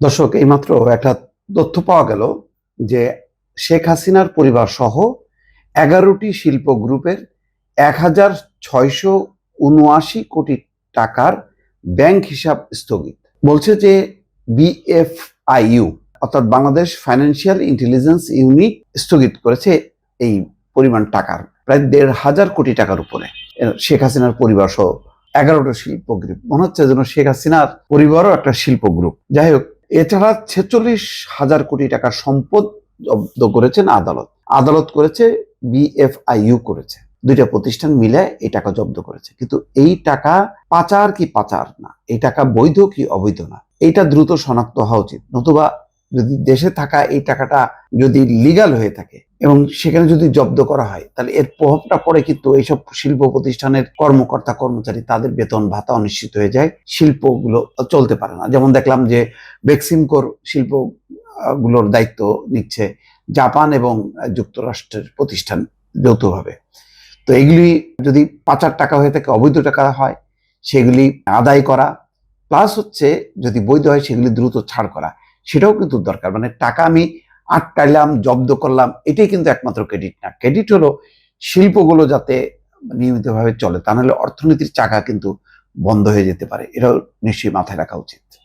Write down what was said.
দর্শক, এইমাত্র একটা তথ্য পাওয়া গেল যে শেখ হাসিনার পরিবার সহ 11টি শিল্প গ্রুপের 1,679 কোটি টাকার ব্যাংক হিসাব স্থগিত। বলছে যে বিএফআইইউ অর্থাৎ বাংলাদেশ ফাইন্যান্সিয়াল ইন্টেলিজেন্স ইউনিট স্থগিত করেছে এই পরিমাণ টাকার প্রায় 1,500 কোটি টাকার উপরে। শেখ হাসিনার পরিবার সহ 11টা শিল্প গ্রুপ, মনে হচ্ছে যেন শেখ হাসিনার পরিবারও একটা শিল্প গ্রুপ। যাই হোক, এছাড়া 46,000 কোটি টাকার সম্পদ জব্দ করেছেন আদালত। আদালত করেছে, বিএফআইইউ করেছে, দুইটা প্রতিষ্ঠান মিলে এই টাকা জব্দ করেছে। কিন্তু এই টাকা পাচার কি পাচার না, এই টাকা বৈধ কি অবৈধ না, এইটা দ্রুত শনাক্ত হওয়া উচিত। নতুবা যদি দেশে থাকা এই টাকাটা যদি লিগাল হয়ে থাকে এবং সেখানে যদি জব্দ করা হয়, তাহলে এর প্রভাবটা পড়ে কিন্তু এইসব শিল্প প্রতিষ্ঠানের কর্মকর্তা কর্মচারী, তাদের বেতন ভাতা অনিশ্চিত হয়ে যায়, শিল্পগুলো চলতে পারে না। যেমন দেখলাম যে বেক্সিমকোর শিল্প গুলোর দায়িত্ব নিচ্ছে জাপান এবং যুক্তরাষ্ট্রের প্রতিষ্ঠান যৌথভাবে। তো এগুলি যদি পাচার টাকা হয়ে থাকে, অবৈধ টাকা হয়, সেগুলি আদায় করা, প্লাস হচ্ছে যদি বৈধ হয় সেগুলি দ্রুত ছাড় করা, সেটাও কিন্তু দরকার। মানে টাকা আমি আটকাইলাম, জব্দ করলাম, এটাই কিন্তু একমাত্র ক্রেডিট না। ক্রেডিট হলো শিল্পগুলো যাতে নিয়মিতভাবে চলে, তা নাহলে অর্থনীতির চাকা কিন্তু বন্ধ হয়ে যেতে পারে। এটাও নিশ্চয়ই মাথায় রাখা উচিত।